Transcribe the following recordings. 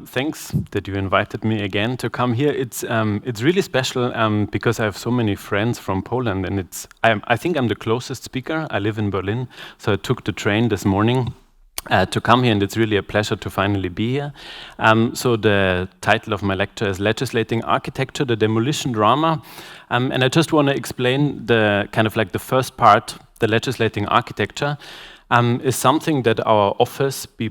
Thanks that you invited me again to come here. It's really special because I have so many friends from Poland, and I think I'm the closest speaker. I live in Berlin, so I took the train this morning to come here, and it's really a pleasure to finally be here. So the title of my lecture is Legislating Architecture, the Demolition Drama. And I just want to explain the kind of like the first part, the legislating architecture, is something that our office, B+,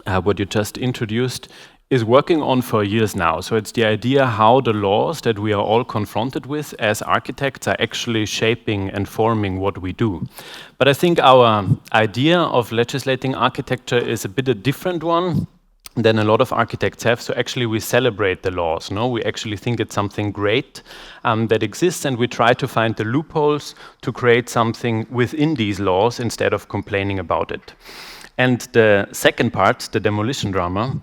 what you just introduced, is working on for years now. So it's the idea how the laws that we are all confronted with as architects are actually shaping and forming what we do. But I think our idea of legislating architecture is a bit a different one than a lot of architects have. So actually we celebrate the laws, no? We actually think it's something great that exists, and we try to find the loopholes to create something within these laws instead of complaining about it. And the second part, the demolition drama,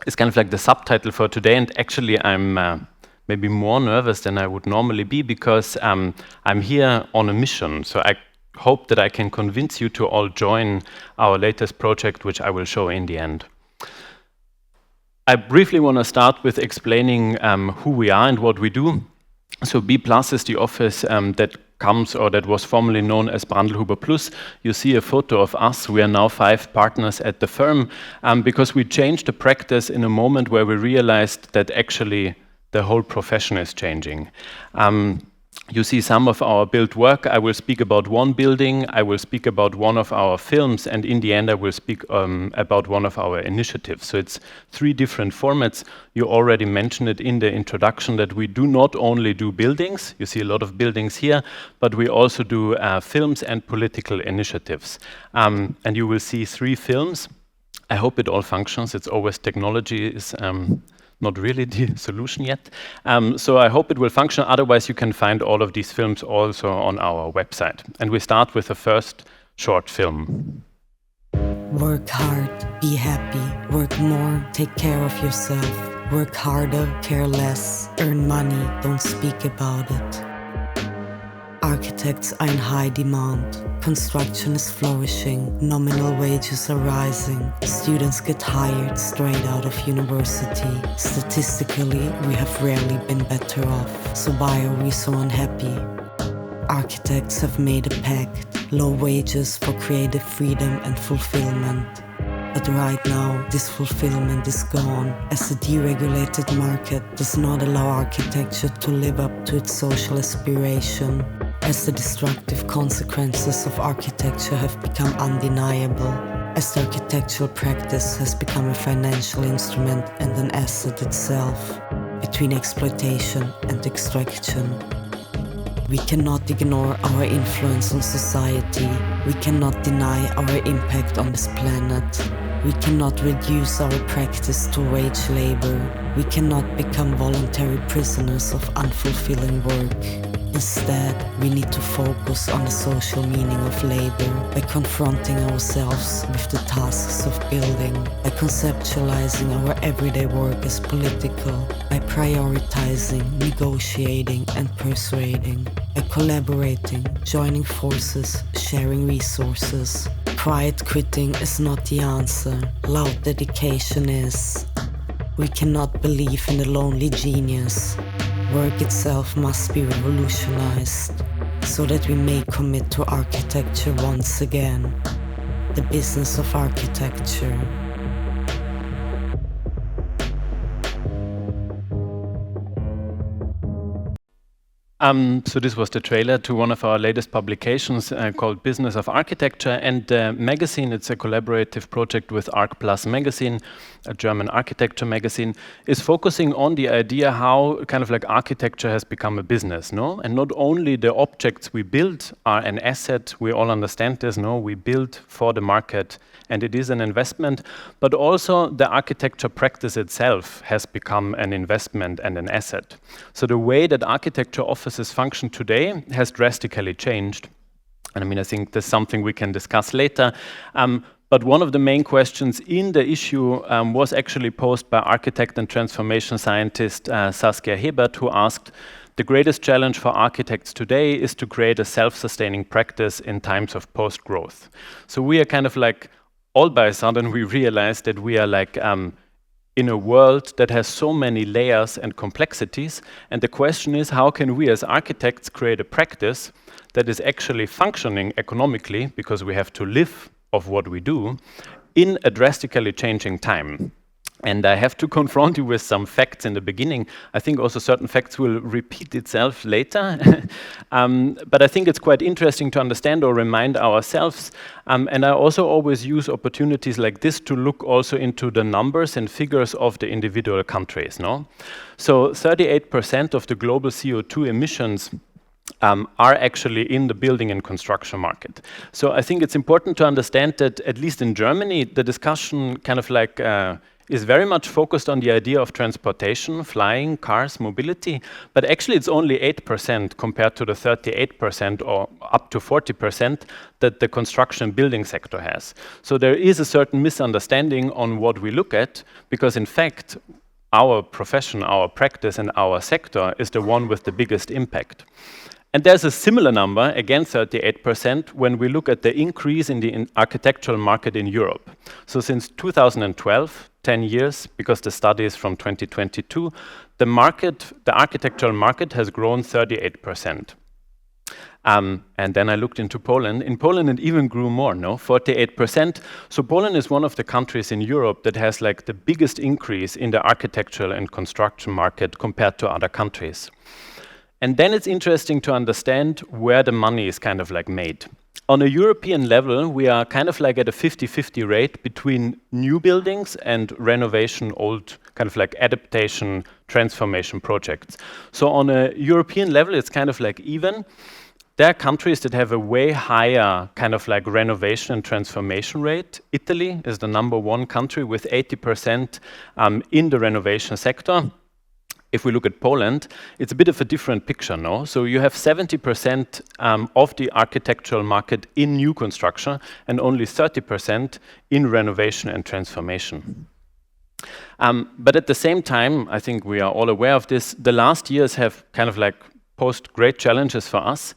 is kind of like the subtitle for today, and actually I'm maybe more nervous than I would normally be because I'm here on a mission. So I hope that I can convince you to all join our latest project, which I will show in the end. I briefly want to start with explaining who we are and what we do. So B+ is the office that comes, or that was formerly known as Brandlhuber Plus. You see a photo of us. We are now 5 partners at the firm because we changed the practice in a moment where we realized that actually the whole profession is changing. You see some of our built work. I will speak about one building, I will speak about one of our films, and in the end I will speak about one of our initiatives. So it's 3 different formats. You already mentioned it in the introduction that we do not only do buildings, you see a lot of buildings here, but we also do films and political initiatives. And you will see 3 films. I hope it all functions. It's always technology is not really the solution yet. So I hope it will function. Otherwise, you can find all of these films also on our website. And we start with the first short film. Work hard, be happy, work more, take care of yourself. Work harder, care less, earn money, don't speak about it. Architects are in high demand. Construction is flourishing, nominal wages are rising. Students get hired straight out of university. Statistically, we have rarely been better off. So why are we so unhappy? Architects have made a pact, low wages for creative freedom and fulfillment. But right now, this fulfillment is gone, as the deregulated market does not allow architecture to live up to its social aspiration. As the destructive consequences of architecture have become undeniable, as the architectural practice has become a financial instrument and an asset itself, between exploitation and extraction. We cannot ignore our influence on society. We cannot deny our impact on this planet. We cannot reduce our practice to wage labor. We cannot become voluntary prisoners of unfulfilling work. Instead, we need to focus on the social meaning of labor by confronting ourselves with the tasks of building, by conceptualizing our everyday work as political, by prioritizing, negotiating, and persuading, by collaborating, joining forces, sharing resources. Quiet quitting is not the answer. Loud dedication is. We cannot believe in the lonely genius. Work itself must be revolutionized so that we may commit to architecture once again, the business of architecture. So this was the trailer to one of our latest publications called Business of Architecture, and the magazine, it's a collaborative project with Arc Plus magazine, a German architecture magazine, is focusing on the idea how kind of like architecture has become a business, no? And not only the objects we build are an asset, we all understand this, no? We build for the market and it is an investment, but also the architecture practice itself has become an investment and an asset. So the way that architecture offices function today has drastically changed. And I mean, I think there's something we can discuss later. But one of the main questions in the issue was actually posed by architect and transformation scientist Saskia Hebert, who asked, the greatest challenge for architects today is to create a self-sustaining practice in times of post-growth. So we are kind of like, all by a sudden we realize that we are like in a world that has so many layers and complexities. And the question is, how can we as architects create a practice that is actually functioning economically, because we have to live of what we do, in a drastically changing time? And I have to confront you with some facts in the beginning. I think also certain facts will repeat itself later. But I think it's quite interesting to understand or remind ourselves. And I also always use opportunities like this to look also into the numbers and figures of the individual countries. No? So 38% of the global CO2 emissions are actually in the building and construction market. So I think it's important to understand that, at least in Germany, the discussion kind of like is very much focused on the idea of transportation, flying, cars, mobility, but actually it's only 8% compared to the 38% or up to 40% that the construction building sector has. So there is a certain misunderstanding on what we look at, because in fact, our profession, our practice, and our sector is the one with the biggest impact. And there's a similar number, again 38%, when we look at the increase in the architectural market in Europe. So since 2012, 10 years, because the study is from 2022, the architectural market has grown 38%. And then I looked into Poland. In Poland, it even grew more, 48%. So Poland is one of the countries in Europe that has like the biggest increase in the architectural and construction market compared to other countries. And then it's interesting to understand where the money is kind of like made. On a European level, we are kind of like at a 50-50 rate between new buildings and renovation, old kind of like adaptation, transformation projects. So on a European level, it's kind of like even. There are countries that have a way higher kind of like renovation and transformation rate. Italy is the #1 country with 80% in the renovation sector. If we look at Poland, it's a bit of a different picture, no? So you have 70% of the architectural market in new construction and only 30% in renovation and transformation. But at the same time, I think we are all aware of this, the last years have kind of like posed great challenges for us.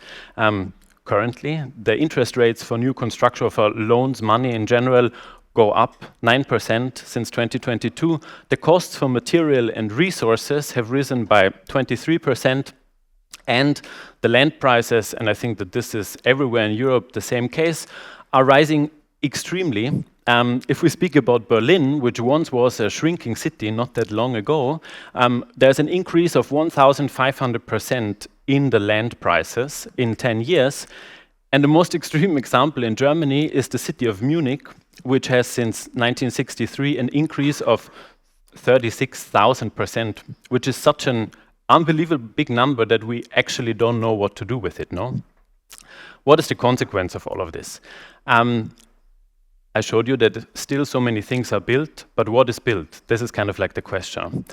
Currently, the interest rates for new construction, for loans, money in general, go up 9% since 2022. The costs for material and resources have risen by 23%, and the land prices, and I think that this is everywhere in Europe the same case, are rising extremely. If we speak about Berlin, which once was a shrinking city not that long ago, there's an increase of 1,500% in the land prices in 10 years. And the most extreme example in Germany is the city of Munich, which has since 1963 an increase of 36,000%, which is such an unbelievable big number that we actually don't know what to do with it, no? What is the consequence of all of this? I showed you that still so many things are built, but what is built? This is kind of like the question.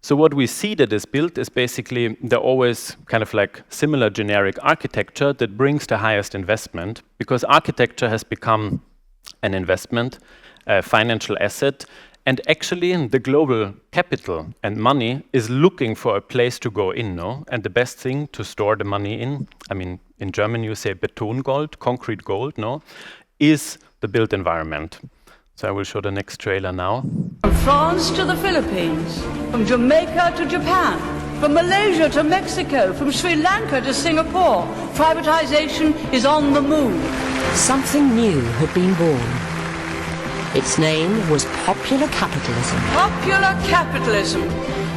So what we see that is built is basically the always kind of like similar generic architecture that brings the highest investment, because architecture has become an investment, a financial asset, and actually the global capital and money is looking for a place to go in, no? And the best thing to store the money in, I mean, in German you say Betongold, concrete gold, no? Is the built environment. So I will show the next trailer now. From France to the Philippines, from Jamaica to Japan, from Malaysia to Mexico, from Sri Lanka to Singapore, privatization is on the move. Something new had been born. Its name was popular capitalism. Popular capitalism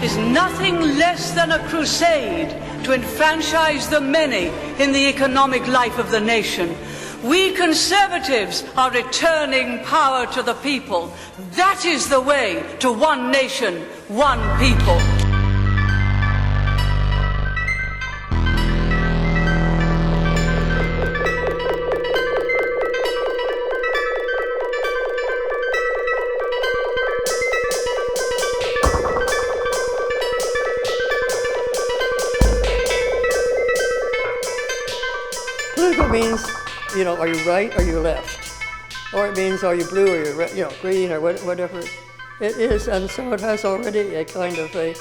is nothing less than a crusade to enfranchise the many in the economic life of the nation. We conservatives are returning power to the people. That is the way to one nation, one people. Political means, you know, are you right or you left? Or it means are you blue or you're, you know, green or whatever it is. And so it has already a kind of a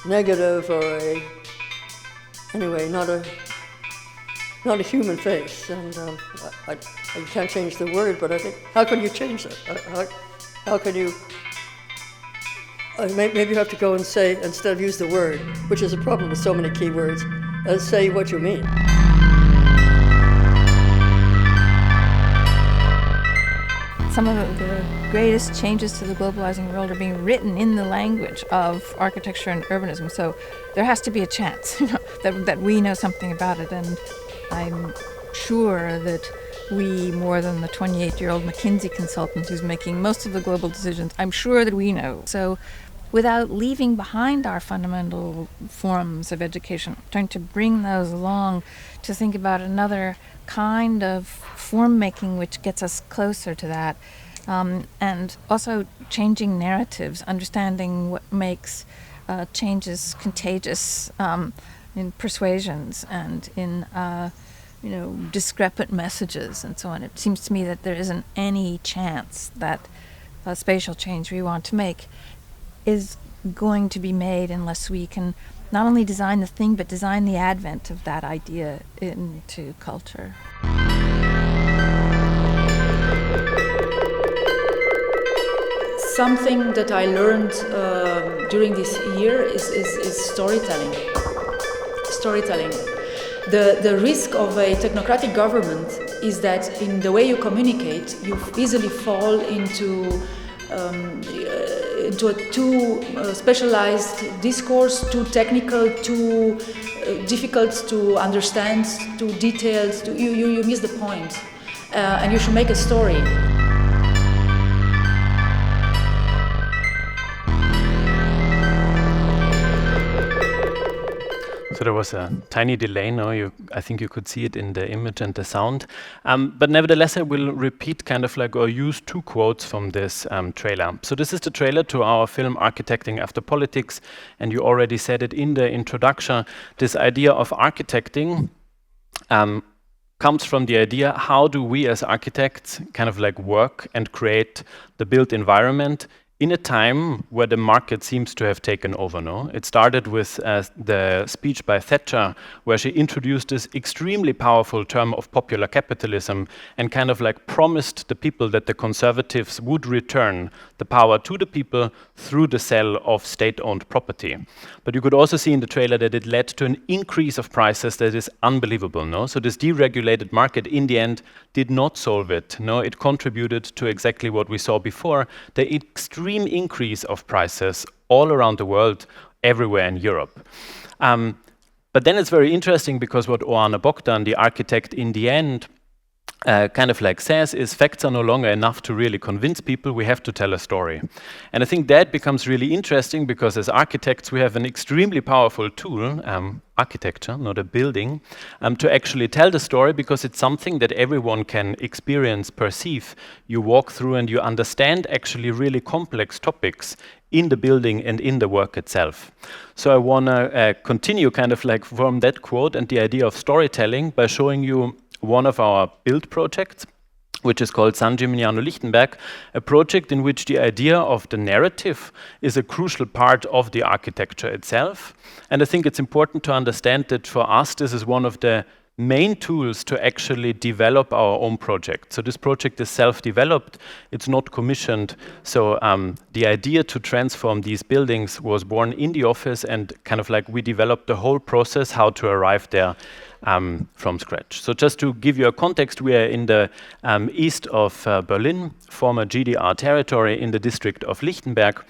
negative or a, anyway, not a human face. And I can't change the word, but I think, how can you change that? How can you maybe you have to go and say, instead of use the word, which is a problem with so many keywords, say what you mean. Some of the greatest changes to the globalizing world are being written in the language of architecture and urbanism. So there has to be a chance that we know something about it. And I'm sure that we, more than the 28-year-old McKinsey consultant who's making most of the global decisions, I'm sure that we know. So without leaving behind our fundamental forms of education, trying to bring those along to think about another kind of form making which gets us closer to that, and also changing narratives, understanding what makes changes contagious in persuasions and in discrepant messages and so on. It seems to me that there isn't any chance that a spatial change we want to make is going to be made unless we can not only design the thing, but design the advent of that idea into culture. Something that I learned during this year is storytelling. Storytelling. The risk of a technocratic government is that in the way you communicate, you easily fall into a too specialized discourse, too technical, too difficult to understand, too detailed. You miss the point, and you should make a story. So there was a tiny delay now, I think you could see it in the image and the sound. But nevertheless, I will repeat or use two quotes from this trailer. So this is the trailer to our film Architecting After Politics, and you already said it in the introduction. This idea of architecting comes from the idea, how do we as architects work and create the built environment in a time where the market seems to have taken over, no? It started with the speech by Thatcher, where she introduced this extremely powerful term of popular capitalism and promised the people that the conservatives would return the power to the people through the sale of state-owned property. But you could also see in the trailer that it led to an increase of prices that is unbelievable, no? So this deregulated market in the end did not solve it, no? It contributed to exactly what we saw before, the extreme increase of prices all around the world, everywhere in Europe. But then it's very interesting because what Oana Bogdan, the architect, in the end says is facts are no longer enough to really convince people, we have to tell a story. And I think that becomes really interesting because as architects we have an extremely powerful tool, architecture, not a building, to actually tell the story because it's something that everyone can experience, perceive. You walk through and you understand actually really complex topics in the building and in the work itself. So I want to continue from that quote and the idea of storytelling by showing you one of our build projects, which is called San Gimignano Lichtenberg, a project in which the idea of the narrative is a crucial part of the architecture itself. And I think it's important to understand that for us, this is one of the main tools to actually develop our own project. So this project is self-developed, it's not commissioned. So the idea to transform these buildings was born in the office and we developed the whole process, how to arrive there from scratch. So just to give you a context, we are in the east of Berlin, former GDR territory in the district of Lichtenberg.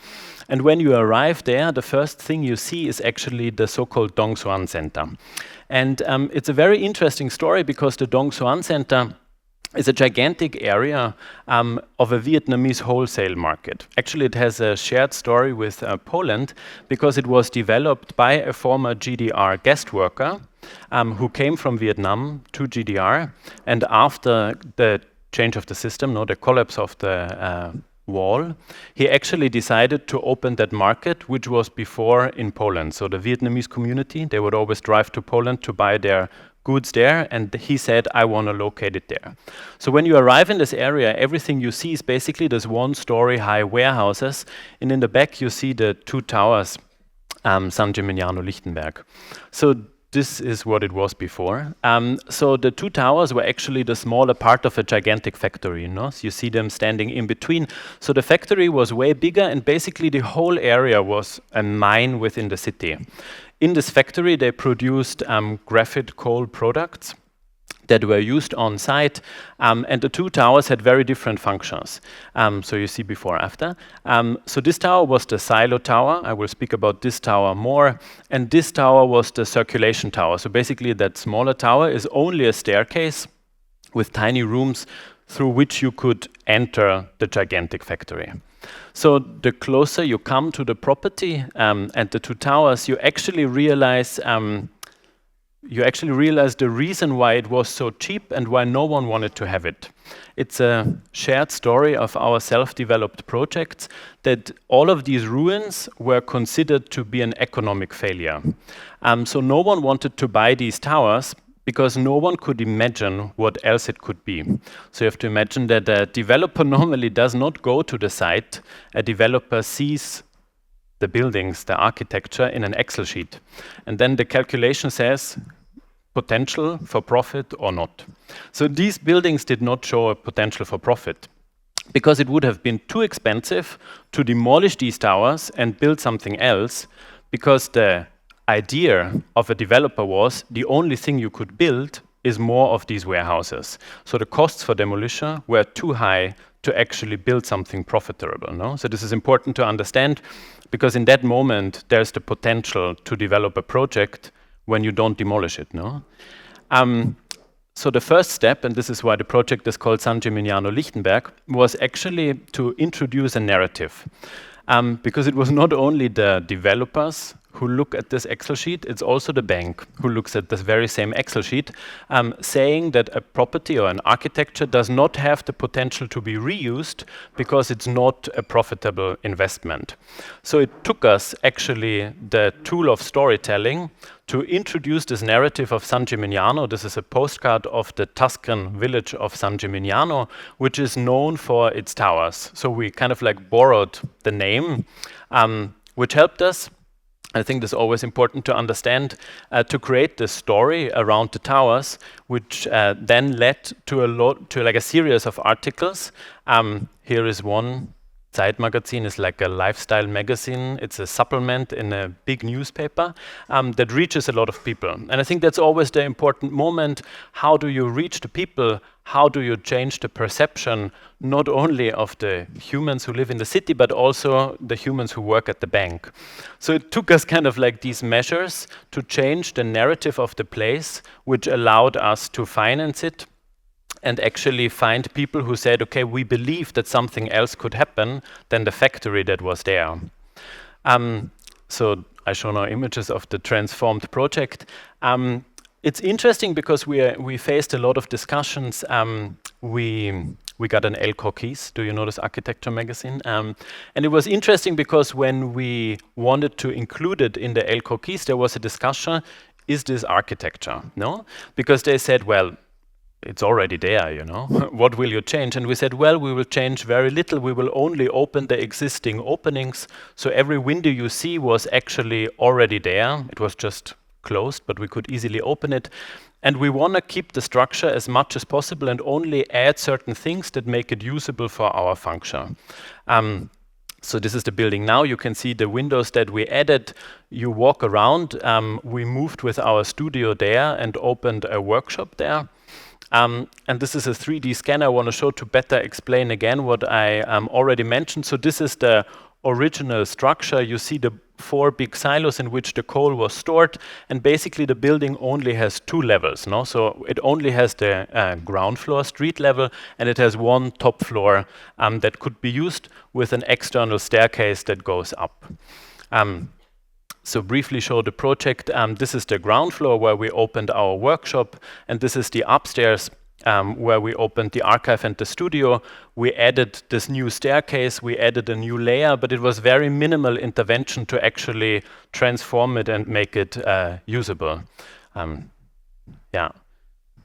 And when you arrive there, the first thing you see is actually the so-called Dong Xuan Center. And it's a very interesting story because the Dong Xuan Center is a gigantic area of a Vietnamese wholesale market. Actually, it has a shared story with Poland because it was developed by a former GDR guest worker who came from Vietnam to GDR, and after the change of the system, the collapse of the wall, he actually decided to open that market, which was before in Poland. So the Vietnamese community, they would always drive to Poland to buy their goods there, and he said, I want to locate it there. So when you arrive in this area, everything you see is basically this one-story high warehouses, and in the back you see the two towers, San Gimignano Lichtenberg. So this is what it was before. So the two towers were actually the smaller part of a gigantic factory, you know? So you see them standing in between. So the factory was way bigger, and basically the whole area was a mine within the city. In this factory, they produced graphite coal products that were used on site, and the two towers had very different functions. So you see before, after. So this tower was the silo tower. I will speak about this tower more. And this tower was the circulation tower. So basically that smaller tower is only a staircase with tiny rooms through which you could enter the gigantic factory. So the closer you come to the property and the two towers, you actually realize the reason why it was so cheap and why no one wanted to have it. It's a shared story of our self-developed projects that all of these ruins were considered to be an economic failure. So no one wanted to buy these towers because no one could imagine what else it could be. So you have to imagine that a developer normally does not go to the site. A developer sees the buildings, the architecture in an Excel sheet. And then the calculation says potential for profit or not. So these buildings did not show a potential for profit because it would have been too expensive to demolish these towers and build something else, because the idea of a developer was the only thing you could build is more of these warehouses. So the costs for demolition were too high to actually build something profitable. No? So this is important to understand, because in that moment there's the potential to develop a project when you don't demolish it. No? So the first step, and this is why the project is called San Gimignano Lichtenberg, was actually to introduce a narrative. Because it was not only the developers who look at this Excel sheet, it's also the bank who looks at this very same Excel sheet, saying that a property or an architecture does not have the potential to be reused because it's not a profitable investment. So it took us actually the tool of storytelling to introduce this narrative of San Gimignano. This is a postcard of the Tuscan village of San Gimignano, which is known for its towers. So we kind of like borrowed the name, which helped us. I think this is always important to understand, to create this story around the towers, which then led to a series of articles. Here is one. Zeitmagazin is like a lifestyle magazine. It's a supplement in a big newspaper that reaches a lot of people. And I think that's always the important moment. How do you reach the people? How do you change the perception, not only of the humans who live in the city, but also the humans who work at the bank? So it took us kind of like these measures to change the narrative of the place, which allowed us to finance it and actually find people who said, okay, we believe that something else could happen than the factory that was there. So I show now images of the transformed project. It's interesting because we faced a lot of discussions. We got an El Croquis, do you know this architecture magazine? And it was interesting because when we wanted to include it in the El Croquis, there was a discussion, is this architecture? No? Because they said, well, it's already there, you know. What will you change? And we said, well, we will change very little. We will only open the existing openings. So every window you see was actually already there. It was just closed, but we could easily open it. And we want to keep the structure as much as possible and only add certain things that make it usable for our function. So this is the building now. You can see the windows that we added. You walk around. We moved with our studio there and opened a workshop there. And this is a 3D scanner I want to show to better explain again what I already mentioned. So this is the original structure. You see the 4 big silos in which the coal was stored, and basically the building only has 2 levels. No? So it only has the ground floor, street level, and it has 1 top floor that could be used with an external staircase that goes up. So briefly show the project. This is the ground floor where we opened our workshop, and this is the upstairs where we opened the archive and the studio. We added this new staircase, we added a new layer, but it was very minimal intervention to actually transform it and make it usable. Yeah,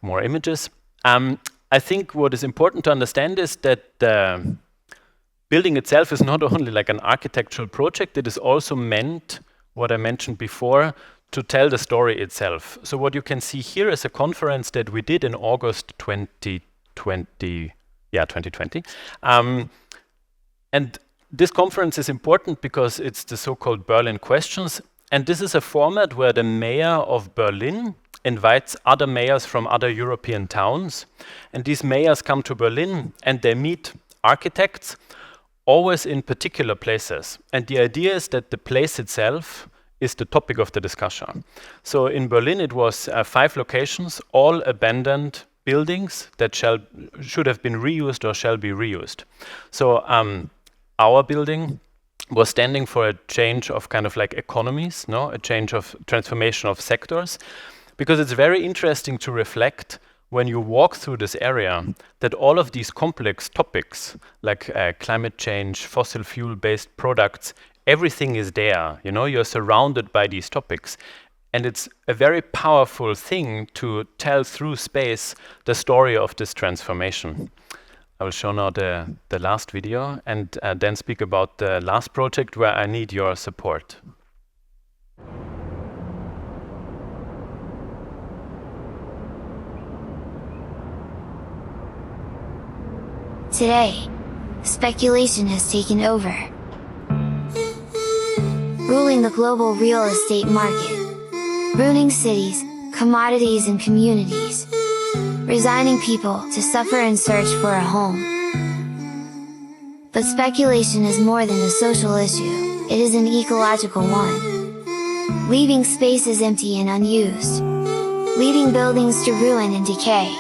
more images. I think what is important to understand is that the building itself is not only like an architectural project, it is also meant, what I mentioned before, to tell the story itself. So what you can see here is a conference that we did in August 2020. Yeah, 2020. And this conference is important because it's the so-called Berlin Questions. And this is a format where the mayor of Berlin invites other mayors from other European towns. And these mayors come to Berlin and they meet architects, always in particular places. And the idea is that the place itself is the topic of the discussion. So in Berlin, it was 5 locations, all abandoned buildings that should have been reused or shall be reused. So our building was standing for a change of kind of like economies, no? A change of transformation of sectors, because it's very interesting to reflect when you walk through this area that all of these complex topics like climate change, fossil fuel-based products, everything is there, you know, you're surrounded by these topics. And it's a very powerful thing to tell through space the story of this transformation. I will show now the last video and then speak about the last project where I need your support. Today, speculation has taken over, ruling the global real estate market, ruining cities, commodities and communities, resigning people to suffer in search for a home. But speculation is more than a social issue, it is an ecological one. Leaving spaces empty and unused, leading buildings to ruin and decay,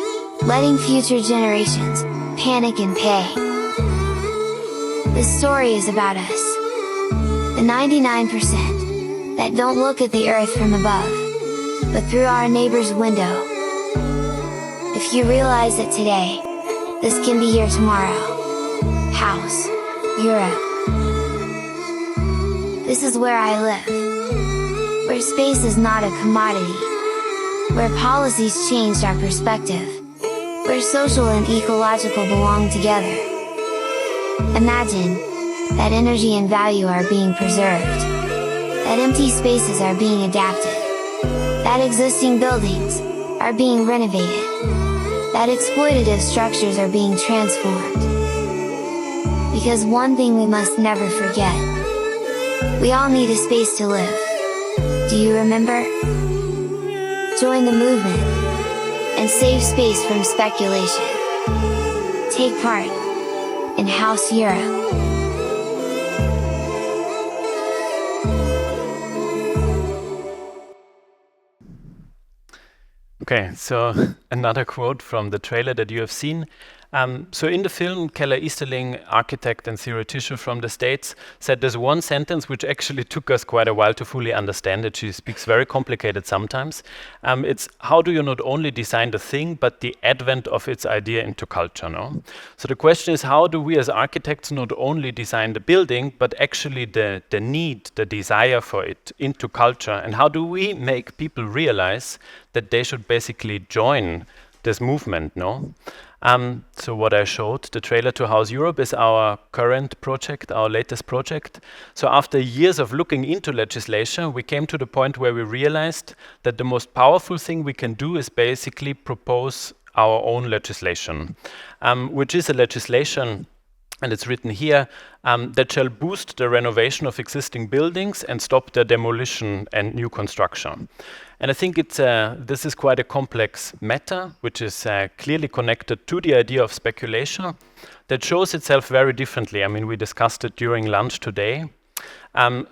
letting future generations panic and pay. This story is about us, the 99% that don't look at the earth from above, but through our neighbor's window. If you realize that today, this can be your tomorrow. House, Europe. This is where I live, where space is not a commodity, where policies changed our perspective, where social and ecological belong together. Imagine that energy and value are being preserved, that empty spaces are being adapted, that existing buildings are being renovated, that exploitative structures are being transformed. Because one thing we must never forget, we all need a space to live. Do you remember? Join the movement and save space from speculation. Take part in House Europe. Okay, so another quote from the trailer that you have seen. So in the film, Keller Easterling, architect and theoretician from the States, said there's one sentence which actually took us quite a while to fully understand it. She speaks very complicated sometimes. It's how do you not only design the thing, but the advent of its idea into culture, no? So the question is, how do we as architects not only design the building, but actually the need, the desire for it into culture? And how do we make people realize that they should basically join this movement, no? So what I showed, the trailer to House Europe, is our current project, our latest project. So after years of looking into legislation, we came to the point where we realized that the most powerful thing we can do is basically propose our own legislation, which is a legislation, and it's written here, that shall boost the renovation of existing buildings and stop the demolition and new construction. And I think this is quite a complex matter, which is clearly connected to the idea of speculation that shows itself very differently. I mean, we discussed it during lunch today.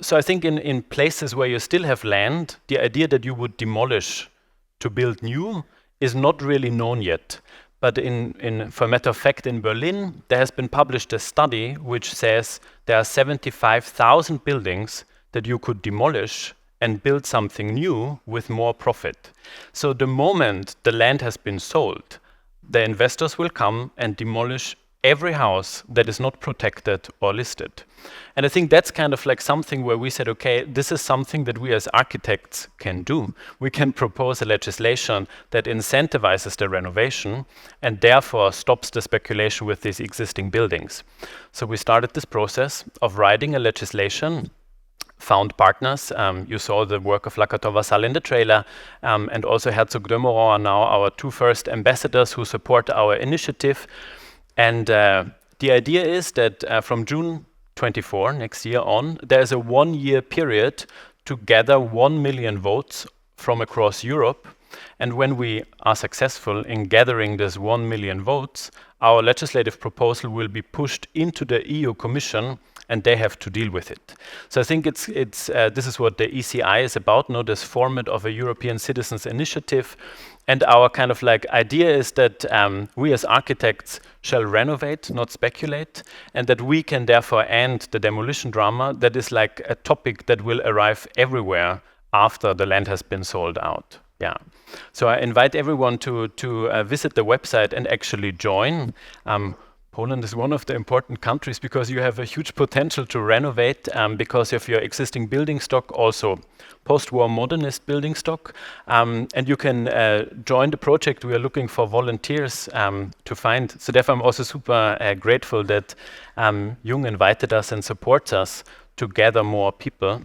So I think in places where you still have land, the idea that you would demolish to build new is not really known yet. But for a matter of fact, in Berlin, there has been published a study which says there are 75,000 buildings that you could demolish and build something new with more profit. So the moment the land has been sold, the investors will come and demolish every house that is not protected or listed. And I think that's kind of like something where we said, okay, this is something that we as architects can do. We can propose a legislation that incentivizes the renovation and therefore stops the speculation with these existing buildings. So we started this process of writing a legislation found partners. You saw the work of Lakatos Vassal in the trailer, and also Herzog de Meuron are now our two first ambassadors who support our initiative. And the idea is that from June 24, next year on, there's a 1-year period to gather 1 million votes from across Europe. And when we are successful in gathering this 1 million votes, our legislative proposal will be pushed into the EU Commission, and they have to deal with it. So I think this is what the ECI is about, this format of a European Citizens Initiative. And our kind of like idea is that we as architects shall renovate, not speculate, and that we can therefore end the demolition drama that is like a topic that will arrive everywhere after the land has been sold out. Yeah. So I invite everyone to visit the website and actually join. Poland is one of the important countries because you have a huge potential to renovate because of your existing building stock, also post-war modernist building stock. And you can join the project. We are looking for volunteers to find. So therefore, I'm also super grateful that JUNG invited us and supports us to gather more people.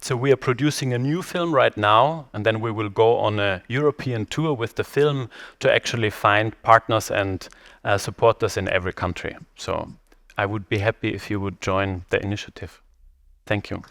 So we are producing a new film right now, and then we will go on a European tour with the film to actually find partners and support us in every country. So I would be happy if you would join the initiative. Thank you.